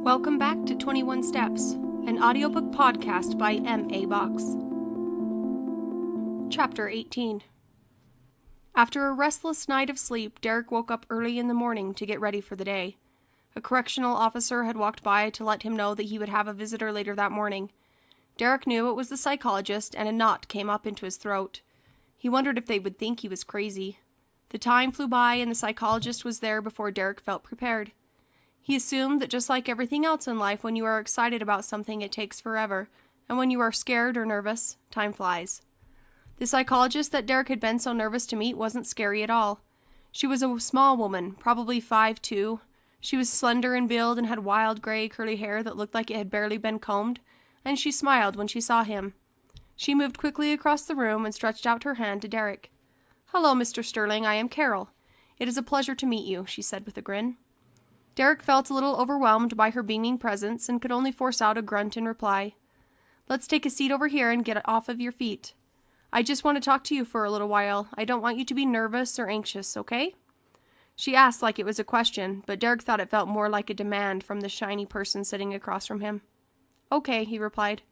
Welcome back to 21 Steps, an audiobook podcast by M.A. Box. Chapter 18. After a restless night of sleep, Derrick woke up early in the morning to get ready for the day. A correctional officer had walked by to let him know that he would have a visitor later that morning. Derrick knew it was the psychologist, and a knot came up into his throat. He wondered if they would think he was crazy. The time flew by, and the psychologist was there before Derrick felt prepared. He assumed that just like everything else in life, when you are excited about something, it takes forever, and when you are scared or nervous, time flies. The psychologist that Derrick had been so nervous to meet wasn't scary at all. She was a small woman, probably 5'2". She was slender in build and had wild gray curly hair that looked like it had barely been combed, and she smiled when she saw him. She moved quickly across the room and stretched out her hand to Derrick. "Hello, Mr. Sterling, I am Carol. It is a pleasure to meet you," she said with a grin. Derrick felt a little overwhelmed by her beaming presence and could only force out a grunt in reply. "Let's take a seat over here and get off of your feet. I just want to talk to you for a little while. I don't want you to be nervous or anxious, okay?" She asked like it was a question, but Derrick thought it felt more like a demand from the shiny person sitting across from him. "Okay," he replied.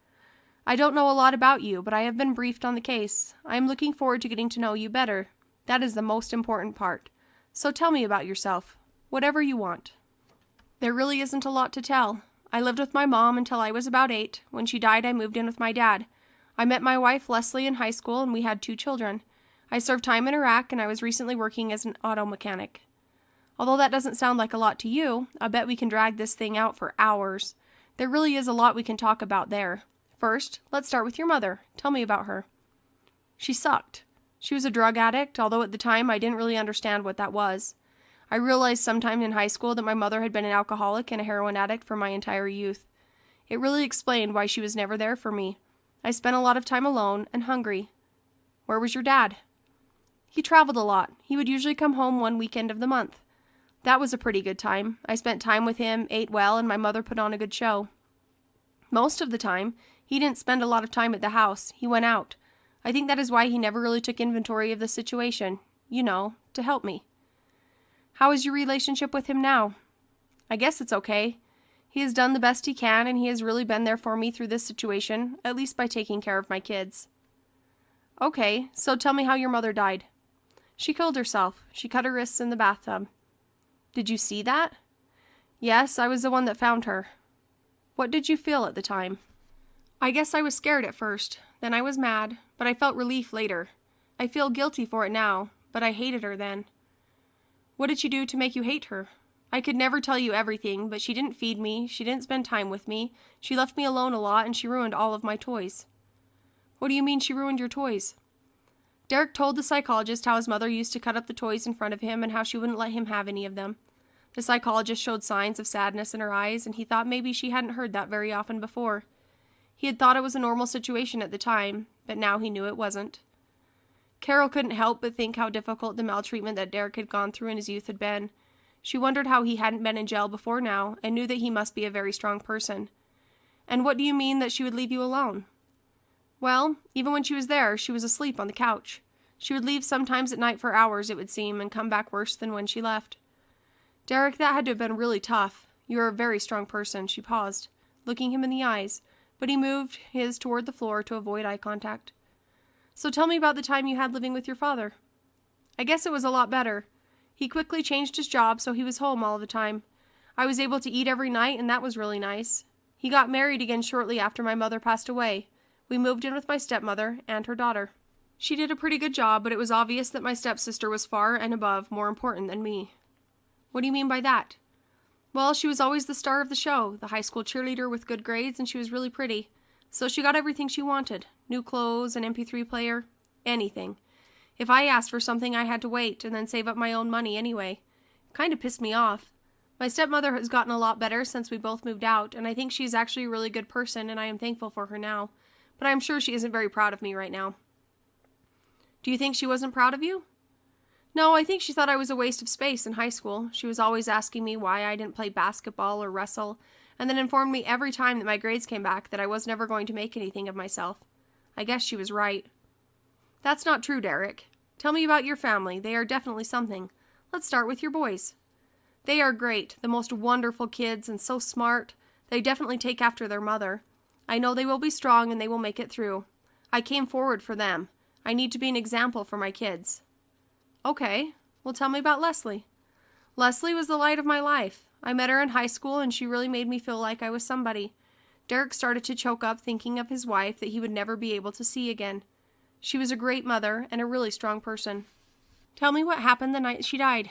"I don't know a lot about you, but I have been briefed on the case. I am looking forward to getting to know you better. That is the most important part. So tell me about yourself. Whatever you want." "There really isn't a lot to tell. I lived with my mom until I was about 8. When she died, I moved in with my dad. I met my wife, Leslie, in high school, and we had 2 children. I served time in Iraq, and I was recently working as an auto mechanic. Although that doesn't sound like a lot to you, I bet we can drag this thing out for hours. There really is a lot we can talk about there. First, let's start with your mother. Tell me about her." "She sucked. She was a drug addict, although at the time I didn't really understand what that was. I realized sometime in high school that my mother had been an alcoholic and a heroin addict for my entire youth. It really explained why she was never there for me. I spent a lot of time alone and hungry." "Where was your dad?" "He traveled a lot. He would usually come home one weekend of the month. That was a pretty good time. I spent time with him, ate well, and my mother put on a good show. Most of the time, he didn't spend a lot of time at the house. He went out. I think that is why he never really took inventory of the situation. To help me." "How is your relationship with him now?" "I guess it's okay. He has done the best he can, and he has really been there for me through this situation, at least by taking care of my kids." "Okay, so tell me how your mother died." "She killed herself. She cut her wrists in the bathtub." "Did you see that?" "Yes, I was the one that found her." "What did you feel at the time?" "I guess I was scared at first. Then I was mad, but I felt relief later. I feel guilty for it now, but I hated her then." "What did she do to make you hate her?" "I could never tell you everything, but she didn't feed me, she didn't spend time with me, she left me alone a lot, and she ruined all of my toys." "What do you mean she ruined your toys?" Derrick told the psychologist how his mother used to cut up the toys in front of him and how she wouldn't let him have any of them. The psychologist showed signs of sadness in her eyes, and he thought maybe she hadn't heard that very often before. He had thought it was a normal situation at the time, but now he knew it wasn't. Carol couldn't help but think how difficult the maltreatment that Derrick had gone through in his youth had been. She wondered how he hadn't been in jail before now, and knew that he must be a very strong person. "And what do you mean that she would leave you alone?" "Well, even when she was there, she was asleep on the couch. She would leave sometimes at night for hours, it would seem, and come back worse than when she left." "Derrick, that had to have been really tough. You are a very strong person." She paused, looking him in the eyes, but he moved his toward the floor to avoid eye contact. "So tell me about the time you had living with your father." "I guess it was a lot better. He quickly changed his job, so he was home all the time. I was able to eat every night, and that was really nice. He got married again shortly after my mother passed away. We moved in with my stepmother and her daughter. She did a pretty good job, but it was obvious that my stepsister was far and above more important than me." "What do you mean by that?" "Well, she was always the star of the show, the high school cheerleader with good grades, and she was really pretty. So she got everything she wanted. New clothes, an MP3 player, anything. If I asked for something, I had to wait and then save up my own money anyway. It kind of pissed me off. My stepmother has gotten a lot better since we both moved out, and I think she's actually a really good person, and I am thankful for her now. But I'm sure she isn't very proud of me right now." "Do you think she wasn't proud of you?" "No, I think she thought I was a waste of space in high school. She was always asking me why I didn't play basketball or wrestle, and then informed me every time that my grades came back that I was never going to make anything of myself. I guess she was right." "That's not true, Derrick. Tell me about your family. They are definitely something. Let's start with your boys." "They are great, the most wonderful kids, and so smart. They definitely take after their mother. I know they will be strong and they will make it through. I came forward for them. I need to be an example for my kids." "Okay. Well, tell me about Leslie." "Leslie was the light of my life. I met her in high school and she really made me feel like I was somebody." Derrick started to choke up thinking of his wife that he would never be able to see again. "She was a great mother and a really strong person." "Tell me what happened the night she died."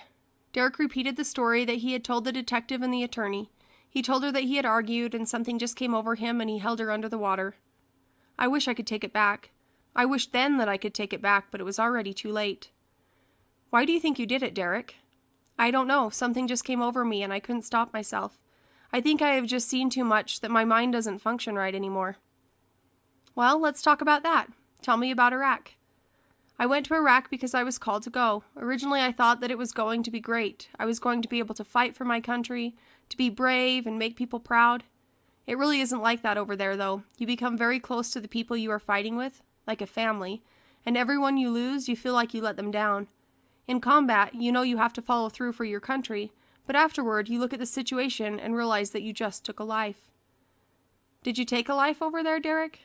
Derrick repeated the story that he had told the detective and the attorney. He told her that he had argued and something just came over him and he held her under the water. "I wish I could take it back. I wished then that I could take it back, but it was already too late." "Why do you think you did it, Derrick?" "I don't know. Something just came over me and I couldn't stop myself. I think I have just seen too much that my mind doesn't function right anymore." "Well, let's talk about that. Tell me about Iraq." "I went to Iraq because I was called to go. Originally I thought that it was going to be great. I was going to be able to fight for my country, to be brave and make people proud. It really isn't like that over there, though. You become very close to the people you are fighting with, like a family, and everyone you lose, you feel like you let them down. In combat, you know you have to follow through for your country, but afterward you look at the situation and realize that you just took a life." "Did you take a life over there, Derrick?"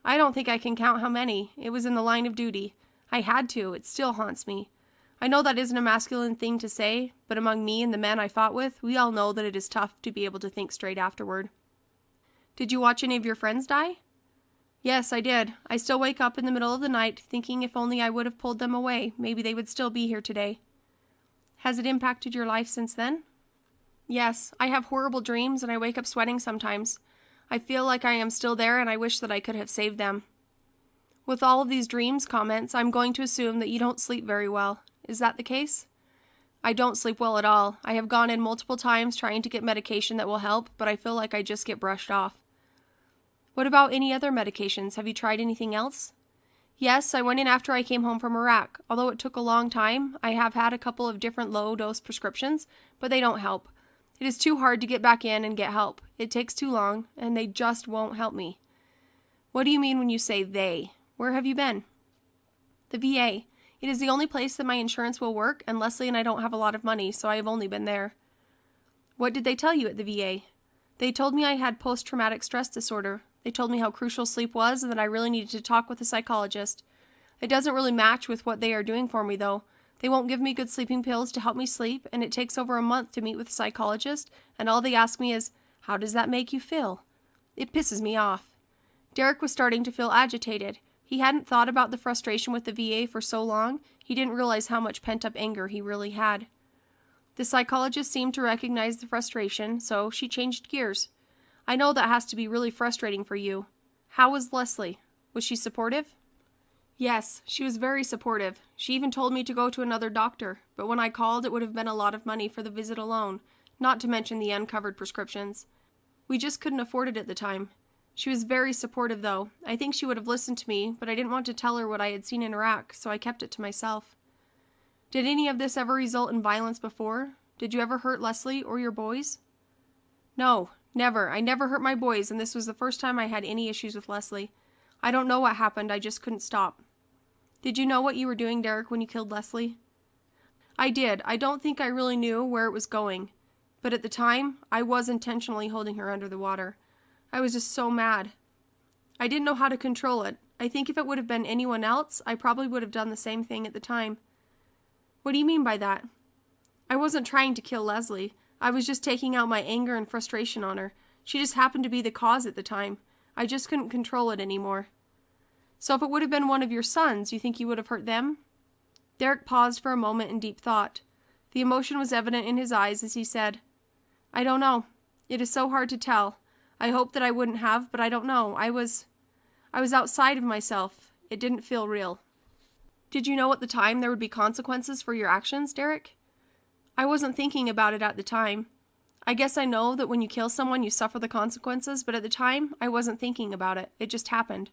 "I don't think I can count how many. It was in the line of duty. I had to. It still haunts me. I know that isn't a masculine thing to say, but among me and the men I fought with, we all know that it is tough to be able to think straight afterward." "Did you watch any of your friends die?" "Yes, I did. I still wake up in the middle of the night thinking if only I would have pulled them away, maybe they would still be here today." "Has it impacted your life since then?" "Yes, I have horrible dreams and I wake up sweating sometimes. I feel like I am still there and I wish that I could have saved them." "With all of these dreams comments, I'm going to assume that you don't sleep very well. Is that the case?" "I don't sleep well at all. I have gone in multiple times trying to get medication that will help, but I feel like I just get brushed off." "What about any other medications? Have you tried anything else?" "Yes, I went in after I came home from Iraq. Although it took a long time, I have had a couple of different low-dose prescriptions, but they don't help. It is too hard to get back in and get help. It takes too long, and they just won't help me." "What do you mean when you say they? Where have you been?" "The VA. It is the only place that my insurance will work, and Leslie and I don't have a lot of money, so I have only been there." "What did they tell you at the VA?" "They told me I had post-traumatic stress disorder. They told me how crucial sleep was and that I really needed to talk with a psychologist. It doesn't really match with what they are doing for me, though. They won't give me good sleeping pills to help me sleep, and it takes over a month to meet with a psychologist, and all they ask me is, 'How does that make you feel?' It pisses me off." Derrick was starting to feel agitated. He hadn't thought about the frustration with the VA for so long, he didn't realize how much pent-up anger he really had. The psychologist seemed to recognize the frustration, so she changed gears. "I know that has to be really frustrating for you. How was Leslie? Was she supportive?" "Yes, she was very supportive. She even told me to go to another doctor, but when I called it would have been a lot of money for the visit alone, not to mention the uncovered prescriptions. We just couldn't afford it at the time. She was very supportive, though. I think she would have listened to me, but I didn't want to tell her what I had seen in Iraq, so I kept it to myself." "Did any of this ever result in violence before? Did you ever hurt Leslie or your boys?" "No, never. I never hurt my boys, and this was the first time I had any issues with Leslie. I don't know what happened, I just couldn't stop." "Did you know what you were doing, Derrick, when you killed Leslie?" "I did. I don't think I really knew where it was going. But at the time, I was intentionally holding her under the water. I was just so mad. I didn't know how to control it. I think if it would have been anyone else, I probably would have done the same thing at the time." "What do you mean by that?" "I wasn't trying to kill Leslie. I was just taking out my anger and frustration on her. She just happened to be the cause at the time. I just couldn't control it anymore." "So if it would have been one of your sons, you think you would have hurt them?" Derrick paused for a moment in deep thought. The emotion was evident in his eyes as he said, "I don't know. It is so hard to tell. I hope that I wouldn't have, but I don't know. I was outside of myself. It didn't feel real." "Did you know at the time there would be consequences for your actions, Derrick?" "I wasn't thinking about it at the time. I guess I know that when you kill someone, you suffer the consequences, but at the time, I wasn't thinking about it. It just happened."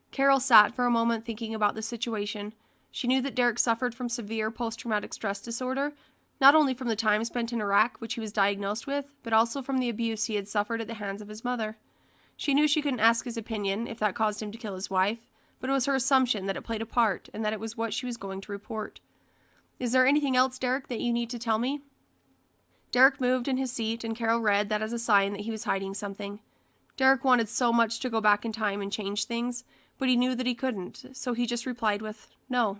Carol sat for a moment thinking about the situation. She knew that Derrick suffered from severe post-traumatic stress disorder, not only from the time spent in Iraq, which he was diagnosed with, but also from the abuse he had suffered at the hands of his mother. She knew she couldn't ask his opinion if that caused him to kill his wife, but it was her assumption that it played a part and that it was what she was going to report. "Is there anything else, Derrick, that you need to tell me?" Derrick moved in his seat, and Carol read that as a sign that he was hiding something. Derrick wanted so much to go back in time and change things, but he knew that he couldn't, so he just replied with, "No."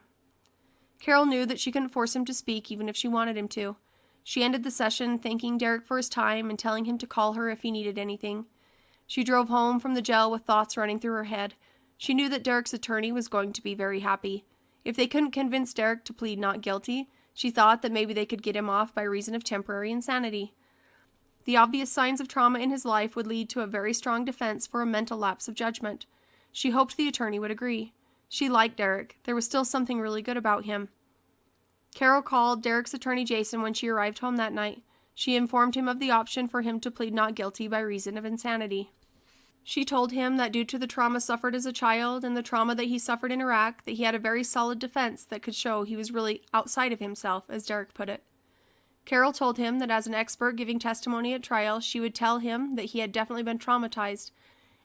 Carol knew that she couldn't force him to speak even if she wanted him to. She ended the session thanking Derrick for his time and telling him to call her if he needed anything. She drove home from the jail with thoughts running through her head. She knew that Derrick's attorney was going to be very happy. If they couldn't convince Derrick to plead not guilty, she thought that maybe they could get him off by reason of temporary insanity. The obvious signs of trauma in his life would lead to a very strong defense for a mental lapse of judgment. She hoped the attorney would agree. She liked Derrick. There was still something really good about him. Carol called Derrick's attorney Jason when she arrived home that night. She informed him of the option for him to plead not guilty by reason of insanity. She told him that due to the trauma suffered as a child and the trauma that he suffered in Iraq, that he had a very solid defense that could show he was really outside of himself, as Derrick put it. Carol told him that as an expert giving testimony at trial, she would tell him that he had definitely been traumatized,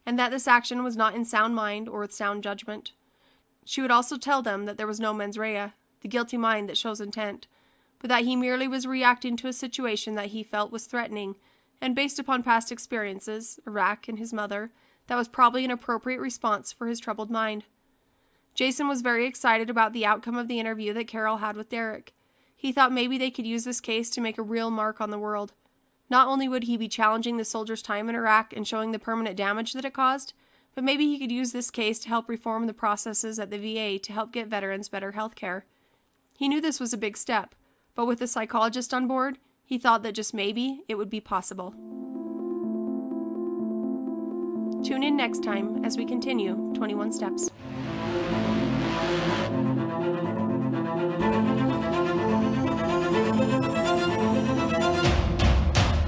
and that this action was not in sound mind or with sound judgment. She would also tell them that there was no mens rea, the guilty mind that shows intent, but that he merely was reacting to a situation that he felt was threatening, and based upon past experiences, Iraq and his mother, that was probably an appropriate response for his troubled mind. Jason was very excited about the outcome of the interview that Carol had with Derrick. He thought maybe they could use this case to make a real mark on the world. Not only would he be challenging the soldiers' time in Iraq and showing the permanent damage that it caused, but maybe he could use this case to help reform the processes at the VA to help get veterans better health care. He knew this was a big step, but with a psychologist on board, he thought that just maybe it would be possible. Tune in next time as we continue 21 Steps.